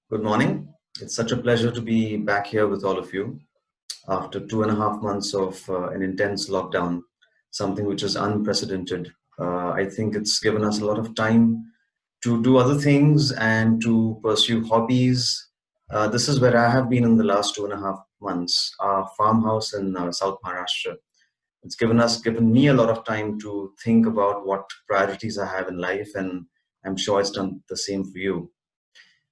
Good morning. It's such a pleasure to be back here with all of you after 2.5 months of an intense lockdown, something which is unprecedented. I think it's given us a lot of time to do other things and to pursue hobbies. This is where I have been in the last 2.5 months, our farmhouse in South Maharashtra. It's given me a lot of time to think about what priorities I have in life, and I'm sure it's done the same for you.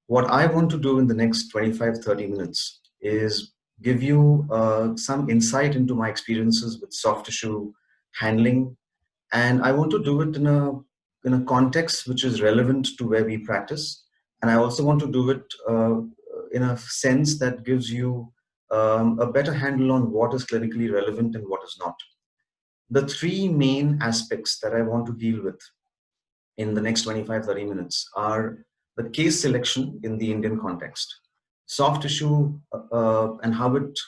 What I want to do in the next 25, 30 minutes is give you some insight into my experiences with soft tissue handling. And I want to do it in a context which is relevant to where we practice. And I also want to do it in a sense that gives you a better handle on what is clinically relevant and what is not. The three main aspects that I want to deal with in the next 25, 30 minutes are the case selection in the Indian context, soft tissue and how it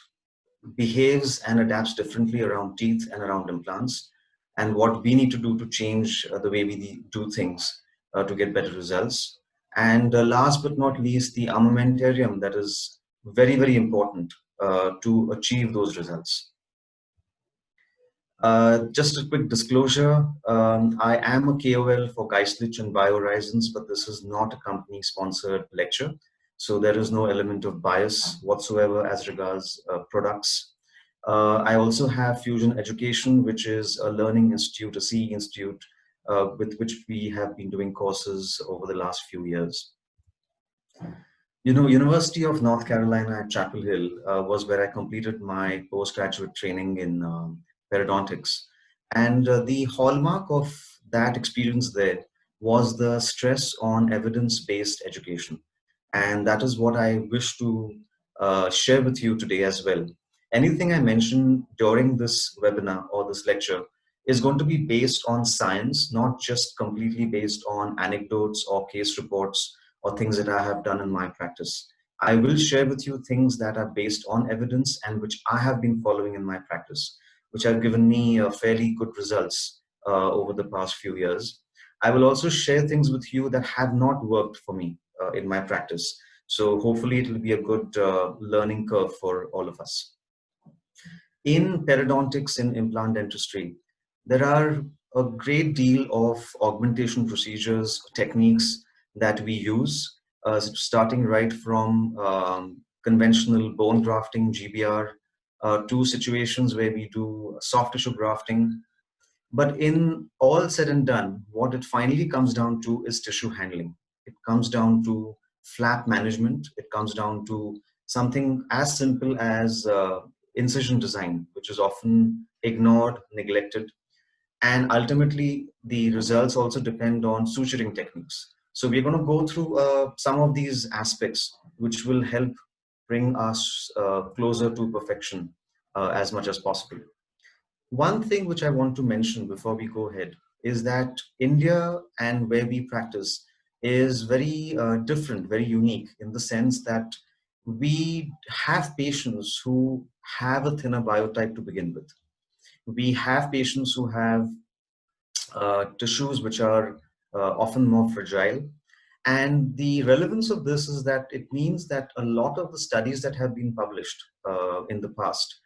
behaves and adapts differently around teeth and around implants, and what we need to do to change the way we do things to get better results. And last but not least, the armamentarium that is very, very important to achieve those results. Just a quick disclosure, I am a KOL for Geistlich and BioHorizons, but this is not a company-sponsored lecture. So there is no element of bias whatsoever as regards products. I also have Fusion Education, which is a learning institute, a CE institute, with which we have been doing courses over the last few years. You know, University of North Carolina at Chapel Hill was where I completed my postgraduate training in periodontics. And the hallmark of that experience there was the stress on evidence-based education. And that is what I wish to share with you today as well. Anything I mention during this webinar or this lecture is going to be based on science, not just completely based on anecdotes or case reports or things that I have done in my practice. I will share with you things that are based on evidence and which I have been following in my practice, which have given me fairly good results over the past few years. I will also share things with you that have not worked for me in my practice. So hopefully it will be a good learning curve for all of us. In periodontics and implant dentistry, there are a great deal of augmentation procedures, techniques that we use, starting right from conventional bone grafting, GBR, to situations where we do soft tissue grafting. But in all said and done, what it finally comes down to is tissue handling. It comes down to flap management. It comes down to something as simple as incision design, which is often ignored, neglected. And ultimately, the results also depend on suturing techniques. So we're going to go through some of these aspects, which will help bring us closer to perfection as much as possible. One thing which I want to mention before we go ahead is that India and where we practice is very different, very unique in the sense that we have patients who have a thinner biotype to begin with. We have patients who have tissues which are often more fragile. And the relevance of this is that it means that a lot of the studies that have been published in the past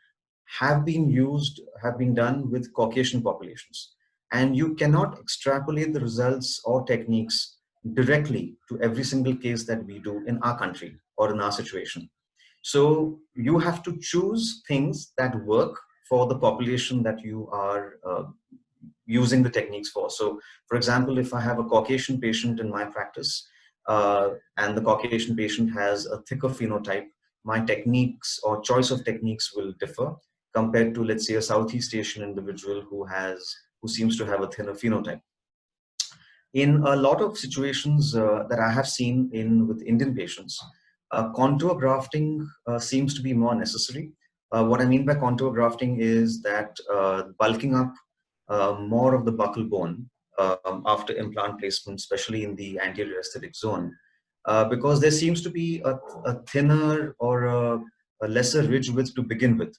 have been done with Caucasian populations. And you cannot extrapolate the results or techniques directly to every single case that we do in our country or in our situation. So you have to choose things that work for the population that you are using the techniques for. So, for example, if I have a Caucasian patient in my practice, and the Caucasian patient has a thicker phenotype, my techniques or choice of techniques will differ compared to, let's say, a Southeast Asian individual who seems to have a thinner phenotype. In a lot of situations that I have seen with Indian patients, contour grafting seems to be more necessary. What I mean by contour grafting is that bulking up more of the buccal bone after implant placement, especially in the anterior aesthetic zone, because there seems to be a thinner or a lesser ridge width to begin with.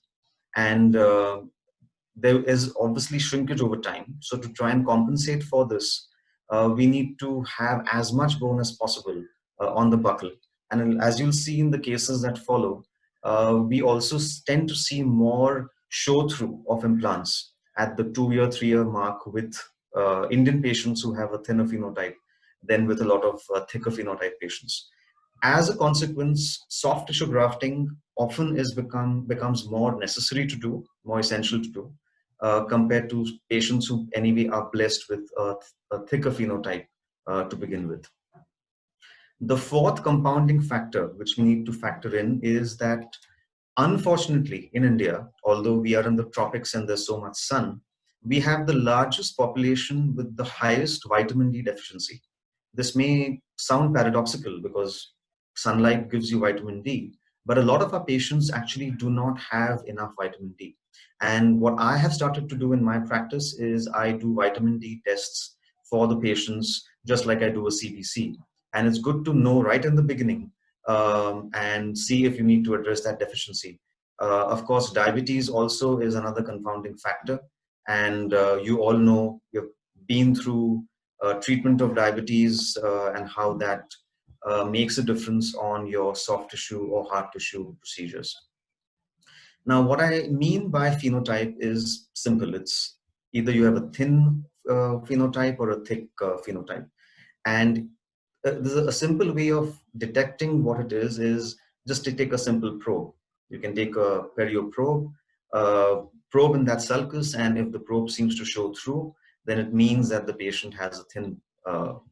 And there is obviously shrinkage over time. So to try and compensate for this, we need to have as much bone as possible on the buccal. And as you'll see in the cases that follow, we also tend to see more show through of implants at the 2-year, 3-year mark with Indian patients who have a thinner phenotype than with a lot of thicker phenotype patients. As a consequence, soft tissue grafting often becomes more necessary to do, more essential to do, compared to patients who anyway are blessed with a thicker phenotype to begin with. The fourth compounding factor which we need to factor in is that, unfortunately, in India, although we are in the tropics and there's so much sun, we have the largest population with the highest vitamin D deficiency. This may sound paradoxical because sunlight gives you vitamin D, but a lot of our patients actually do not have enough vitamin D. And what I have started to do in my practice is I do vitamin D tests for the patients just like I do a CBC. And it's good to know right in the beginning and see if you need to address that deficiency. Of course, diabetes also is another confounding factor. And you all know, you've been through treatment of diabetes and how that makes a difference on your soft tissue or hard tissue procedures. Now, what I mean by phenotype is simple. It's either you have a thin phenotype or a thick phenotype. And there's a simple way of detecting what it is just to take a simple probe. You can take a perio probe, probe in that sulcus, and if the probe seems to show through, then it means that the patient has a thin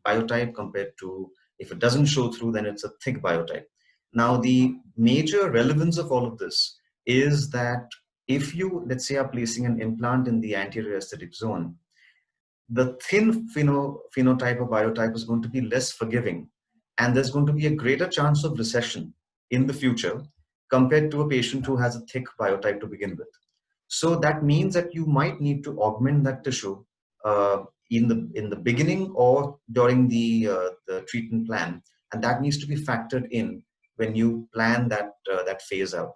biotype, compared to if it doesn't show through, then it's a thick biotype. Now, the major relevance of all of this is that if you, let's say, are placing an implant in the anterior aesthetic zone, the thin phenotype or biotype is going to be less forgiving, and there's going to be a greater chance of recession in the future compared to a patient who has a thick biotype to begin with. So that means that you might need to augment that tissue in the beginning or during the treatment plan, and that needs to be factored in when you plan that phase out.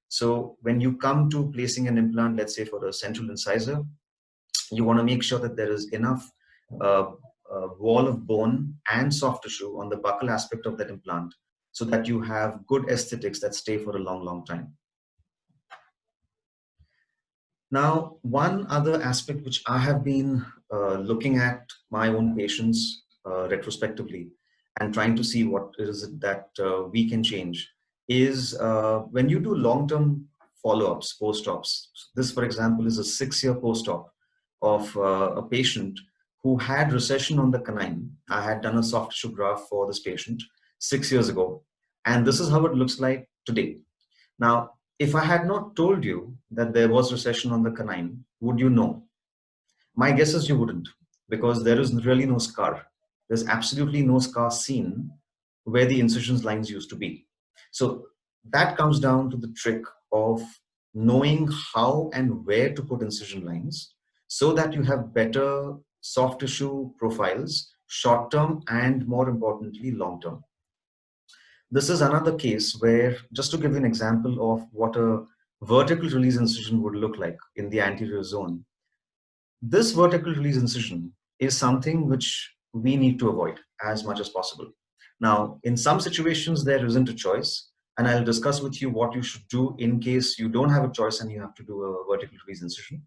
So when you come to placing an implant, let's say for a central incisor, you want to make sure that there is enough wall of bone and soft tissue on the buccal aspect of that implant, so that you have good aesthetics that stay for a long, long time. Now, one other aspect which I have been looking at my own patients retrospectively and trying to see what is it that we can change is when you do long-term follow-ups, post-ops. This, for example, is a 6-year post-op of a patient who had recession on the canine. I had done a soft tissue graft for this patient 6 years ago, and this is how it looks like today. Now, if I had not told you that there was recession on the canine, would you know? My guess is you wouldn't, because there is really no scar. There's absolutely no scar seen where the incisions lines used to be. So that comes down to the trick of knowing how and where to put incision lines so that you have better soft tissue profiles, short term and more importantly, long term. This is another case where, just to give you an example of what a vertical release incision would look like in the anterior zone. This vertical release incision is something which we need to avoid as much as possible. Now, in some situations, there isn't a choice, and I'll discuss with you what you should do in case you don't have a choice and you have to do a vertical release incision.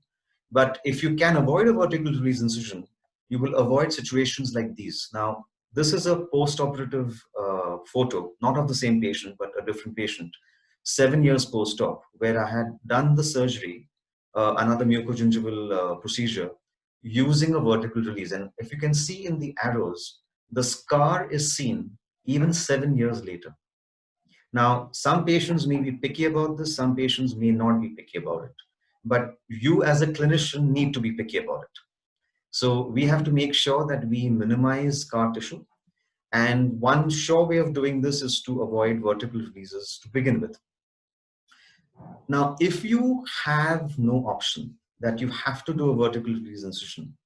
But if you can avoid a vertical release incision, you will avoid situations like these. Now, this is a post-operative photo, not of the same patient, but a different patient, 7 years post-op, where I had done the surgery, another mucogingival procedure, using a vertical release. And if you can see in the arrows, the scar is seen even 7 years later. Now, some patients may be picky about this, some patients may not be picky about it. But you as a clinician need to be picky about it. So we have to make sure that we minimize scar tissue. And one sure way of doing this is to avoid vertical releases to begin with. Now, if you have no option that you have to do a vertical release incision,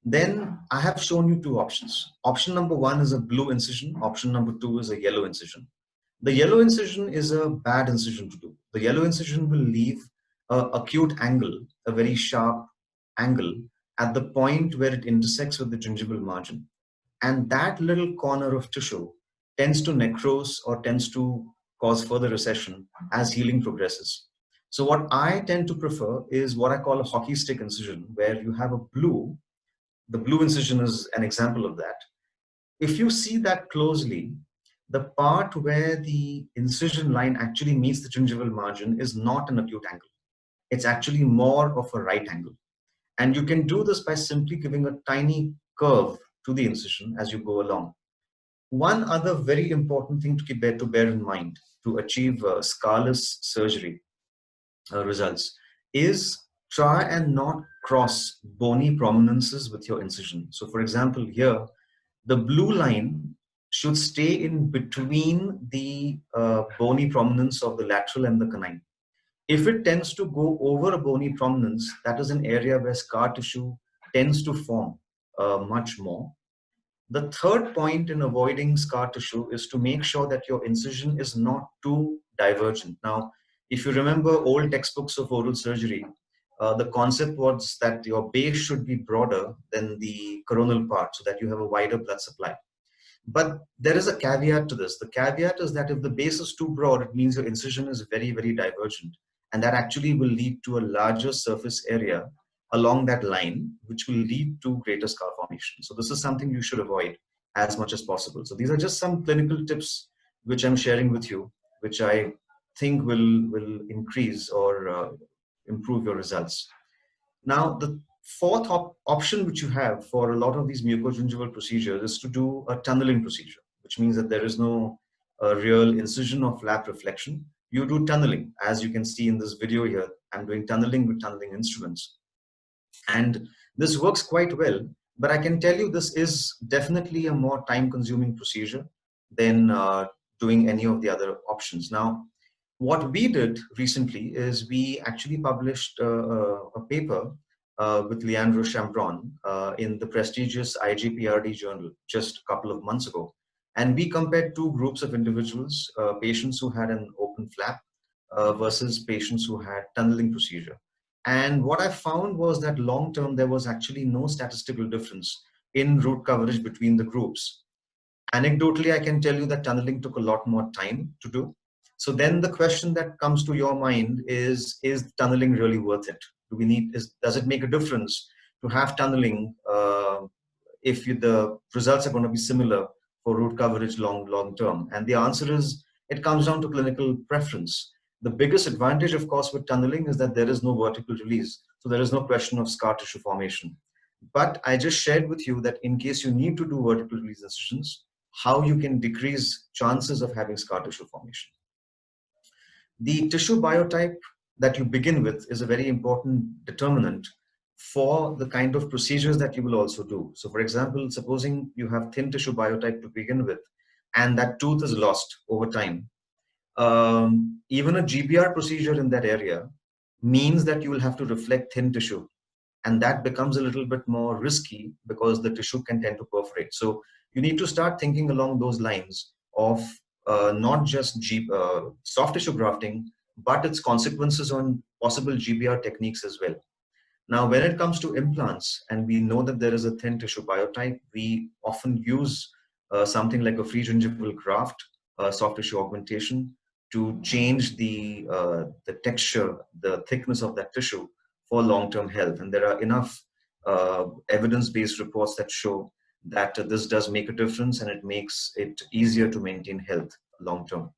then I have shown you two options. Option number one is a blue incision. Option number two is a yellow incision. The yellow incision is a bad incision to do. The yellow incision will leave an acute angle, a very sharp angle at the point where it intersects with the gingival margin. And that little corner of tissue tends to necrose or tends to cause further recession as healing progresses. So what I tend to prefer is what I call a hockey stick incision, where you have a blue. The blue incision is an example of that. If you see that closely, the part where the incision line actually meets the gingival margin is not an acute angle. It's actually more of a right angle. And you can do this by simply giving a tiny curve to the incision as you go along. One other very important thing to bear in mind to achieve scarless surgery results is try and not cross bony prominences with your incision. So for example, here, the blue line should stay in between the bony prominence of the lateral and the canine. If it tends to go over a bony prominence, that is an area where scar tissue tends to form much more. The third point in avoiding scar tissue is to make sure that your incision is not too divergent. Now, if you remember old textbooks of oral surgery, the concept was that your base should be broader than the coronal part so that you have a wider blood supply. But there is a caveat to this. The caveat is that if the base is too broad, it means your incision is very, very divergent. And that actually will lead to a larger surface area along that line, which will lead to greater scar formation. So this is something you should avoid as much as possible. So these are just some clinical tips which I'm sharing with you, which I think will increase or improve your results. Now, the fourth option which you have for a lot of these mucogingival procedures is to do a tunneling procedure, which means that there is no real incision or flap reflection. You do tunneling. As you can see in this video here, I'm doing tunneling with tunneling instruments. And this works quite well, but I can tell you this is definitely a more time-consuming procedure than doing any of the other options. Now, what we did recently is we actually published a paper with Leandro Chambron in the prestigious IGPRD journal just a couple of months ago. And we compared two groups of individuals, patients who had an open flap versus patients who had tunneling procedure. And what I found was that long term, there was actually no statistical difference in root coverage between the groups. Anecdotally, I can tell you that tunneling took a lot more time to do. So then the question that comes to your mind is tunneling really worth it? Does it make a difference to have tunneling if the results are going to be similar for root coverage long term? And the answer is, it comes down to clinical preference. The biggest advantage, of course, with tunneling is that there is no vertical release. So there is no question of scar tissue formation. But I just shared with you that in case you need to do vertical release incisions, how you can decrease chances of having scar tissue formation. The tissue biotype that you begin with is a very important determinant for the kind of procedures that you will also do. So for example, supposing you have thin tissue biotype to begin with, and that tooth is lost over time, even a GBR procedure in that area means that you will have to reflect thin tissue. And that becomes a little bit more risky because the tissue can tend to perforate. So you need to start thinking along those lines of not just soft tissue grafting, but its consequences on possible GBR techniques as well. Now, when it comes to implants, and we know that there is a thin tissue biotype, we often use something like a free gingival graft, soft tissue augmentation, to change the texture, the thickness of that tissue for long-term health. And there are enough evidence-based reports that show that this does make a difference and it makes it easier to maintain health long-term.